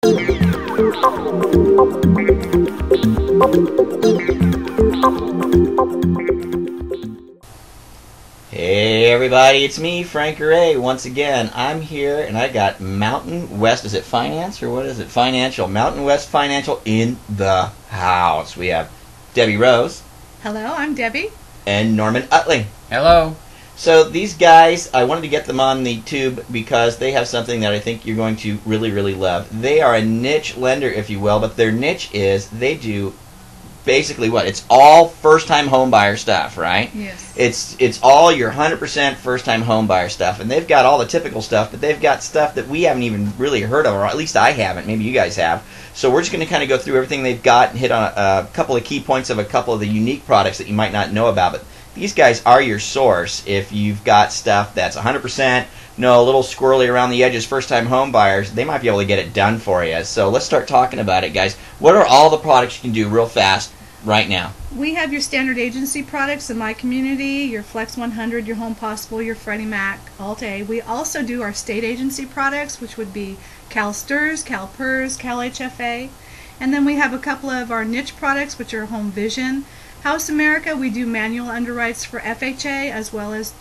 Hey everybody, it's me, Frank Ray. Once again, I'm here and I got Mountain West, is it Finance or what is it? Financial. Mountain West Financial in the house. We have Debbie Rose. Hello, I'm Debbie. And Norman Utling. Hello. So these guys, I wanted to get them on the tube because they have something that I think you're going to really, really love. They are a niche lender, if you will, but their niche is they do basically what? It's all first-time home buyer stuff, right? Yes. It's all your 100% first-time home buyer stuff, and they've got all the typical stuff, but they've got stuff that we haven't even really heard of, or at least I haven't. Maybe you guys have. So we're just going to kind of go through everything they've got and hit on a couple of key points of a couple of the unique products that you might not know about. But these guys are your source if you've got stuff that's 100%, a little squirrely around the edges, first-time home buyers. They might be able to get it done for you. So let's start talking about it, guys. What are all the products you can do real fast right now? We have your standard agency products in my community, your Flex 100, your Home Possible, your Freddie Mac, Alt-A. We also do our state agency products, which would be CalSTRS, CalPERS, CalHFA. And then we have a couple of our niche products, which are Home Vision. House America, we do manual underwrites for FHA as well as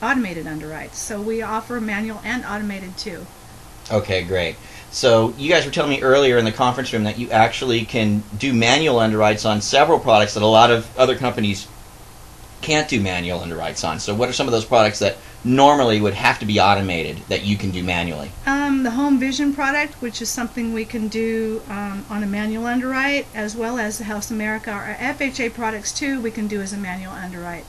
automated underwrites. So we offer manual and automated too. Okay, great. So you guys were telling me earlier in the conference room that you actually can do manual underwrites on several products that a lot of other companies can't do manual underwrites on. So what are some of those products that normally would have to be automated that you can do manually? The Home Vision product, which is something we can do on a manual underwrite, as well as the House America. Our FHA products too we can do as a manual underwrite.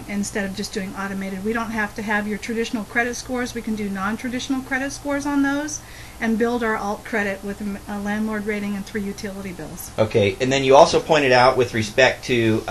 Instead of just doing automated. We don't have to have your traditional credit scores. We can do non-traditional credit scores on those and build our alt credit with a landlord rating and 3 utility bills. Okay, and then you also pointed out with respect to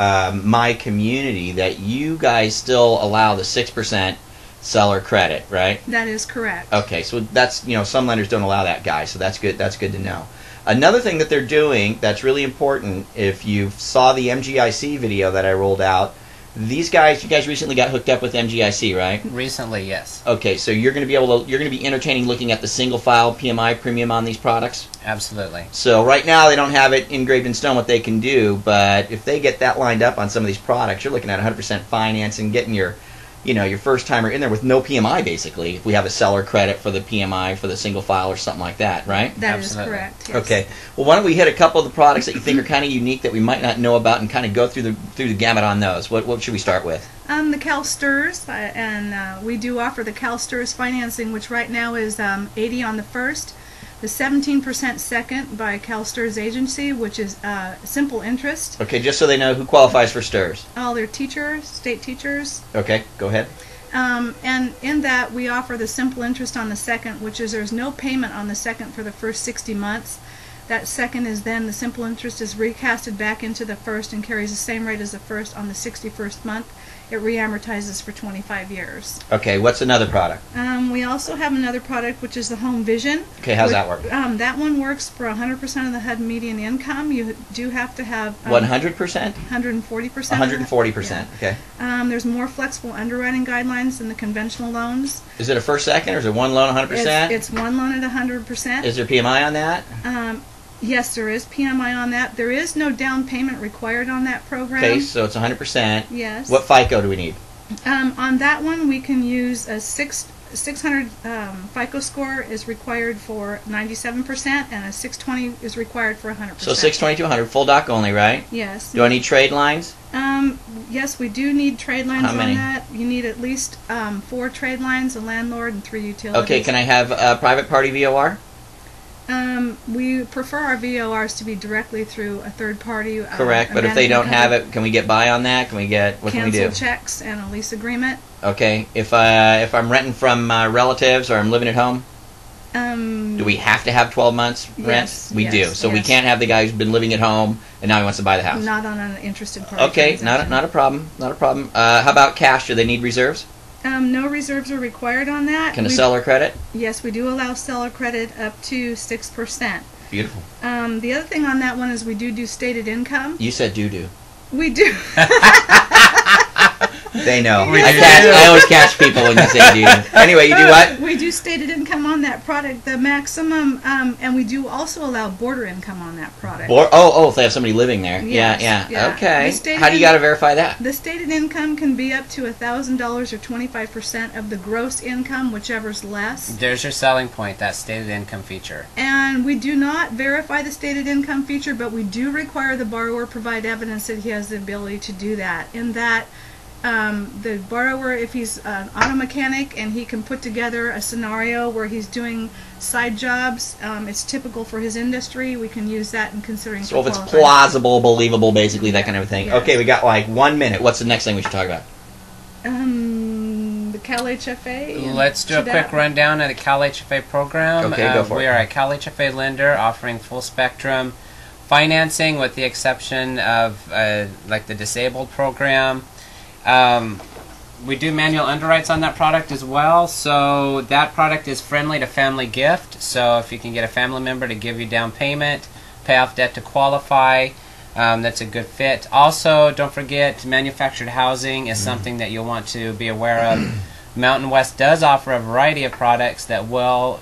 my community that you guys still allow the 6% seller credit, right? That is correct. Okay, so that's, some lenders don't allow that, guys, so that's good to know. Another thing that they're doing that's really important, if you saw the MGIC video that I rolled out, you guys recently got hooked up with MGIC, right? Recently, yes. Okay, so you're going to be entertaining looking at the single file PMI premium on these products? Absolutely. So right now they don't have it engraved in stone what they can do, but if they get that lined up on some of these products, you're looking at 100% financing, getting your first timer in there with no PMI basically, if we have a seller credit for the PMI for the single file or something like that, right? That Absolutely. is correct, yes. Okay. Well, why don't we hit a couple of the products that you think are kind of unique that we might not know about and kind of go through the gamut on those. What should we start with? The CalSTRS, and we do offer the CalSTRS financing, which right now is 80 on the first, the 17% second by CalSTRS agency, which is simple interest. Okay, just so they know who qualifies for STRS. All their teachers, state teachers. Okay, go ahead. And in that we offer the simple interest on the second, which is there's no payment on the second for the first 60 months. That second is then the simple interest is recasted back into the first and carries the same rate as the first on the 61st month. It reamortizes for 25 years. Okay, what's another product? We also have another product, which is the Home Vision. Okay, how's that work? That one works for 100% of the HUD median income. You do have to have 100%? 140%. 140%. Yeah. Okay. There's more flexible underwriting guidelines than the conventional loans. Is it a first, second, or is it one loan 100%? It's one loan at 100%. Is there PMI on that? Yes, there is PMI on that. There is no down payment required on that program. Okay, so it's 100%. Yes. What FICO do we need? On that one, we can use a 600 FICO score is required for 97%, and a 620 is required for 100%. So 620 to 100, full doc only, right? Yes. Do I need trade lines? Yes, we do need trade lines How many? on that. You need at least 4 trade lines, a landlord, and 3 utilities. Okay, can I have a private party VOR? We prefer our VORs to be directly through a third party. Correct, but if they don't have it, can we get by on that? What can we do? Cancel checks and a lease agreement. Okay, if I'm renting from relatives or I'm living at home, do we have to have 12 months rent? Yes, We do. So we can't have the guy who's been living at home and now he wants to buy the house. Not on an interested party. Okay, not a problem. Not a problem. How about cash? Do they need reserves? No reserves are required on that. Can a seller credit? Yes, we do allow seller credit up to 6%. Beautiful. The other thing on that one is we do stated income. You said do. We do. They know. We do. I always catch people when you say do. Anyway, you do what? We do stated income on that product, the maximum, and we do also allow border income on that product. If they have somebody living there. Yes, Yeah. Okay. The stated How do you got to verify that? The stated income can be up to $1,000 or 25% of the gross income, whichever's less. There's your selling point, that stated income feature. And we do not verify the stated income feature, but we do require the borrower provide evidence that he has the ability to do that. In that, the borrower, if he's an auto mechanic and he can put together a scenario where he's doing side jobs, it's typical for his industry, we can use that in considering. So if it's plausible, believable, basically, that kind of thing. Yes. Okay, we got like 1 minute. What's the next thing we should talk about? The Cal HFA. Let's do a quick rundown of the Cal HFA program. Okay, go for it. We are a Cal HFA lender offering full spectrum financing with the exception of like the disabled program. We do manual underwrites on that product as well, so that product is friendly to family gift. So if you can get a family member to give you down payment, pay off debt to qualify, that's a good fit. Also, don't forget, manufactured housing is something that you'll want to be aware of. Mountain West does offer a variety of products that will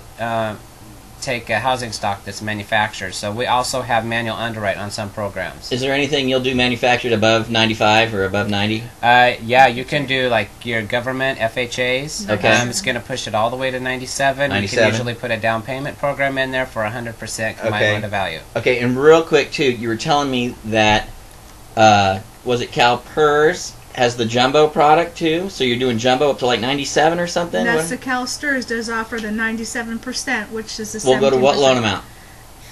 take a housing stock that's manufactured. So we also have manual underwrite on some programs. Is there anything you'll do manufactured above 95 or above 90? Yeah, you can do like your government FHAs. Okay. It's going to push it all the way to 97. You 97. can usually put a down payment program in there for 100% combined loan to value. Okay, and real quick too, you were telling me that was it CalPERS has the jumbo product too? So you're doing jumbo up to like 97 or something? That's the CalSTRS does offer the 97%, which is the 17%. We'll go to what loan amount?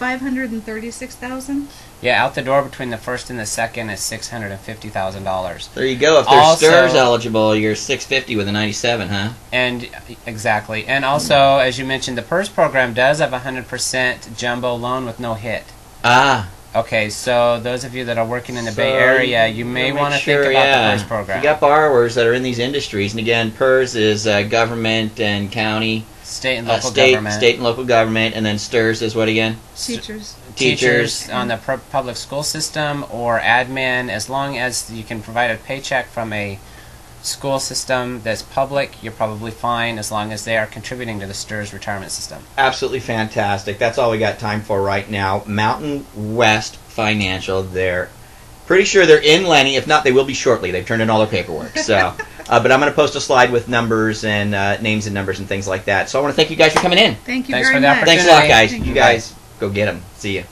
$536,000. Yeah, out the door between the first and the second is $650,000. There you go. If there's STRS eligible, you're 650 with a 97, huh? And exactly. And also, as you mentioned, the PERS program does have a 100% jumbo loan with no hit. Ah. Okay, so those of you that are working in the Bay Area, you may want to think about the PERS program. You got borrowers that are in these industries, and again, PERS is government and county, state and local government. State and local government, and then STRS is what again? Teachers on the public school system or admin, as long as you can provide a paycheck from a school system that's public, you're probably fine as long as they are contributing to the STRS retirement system. Absolutely fantastic. That's all we got time for right now. Mountain West Financial, they're pretty sure they're in Lenny. If not, they will be shortly. They've turned in all their paperwork. So, but I'm going to post a slide with numbers and names and numbers and things like that. So I want to thank you guys for coming in. Thank you Thanks very for the much. opportunity. Thanks a lot, guys. Thank You guys go get them. See ya.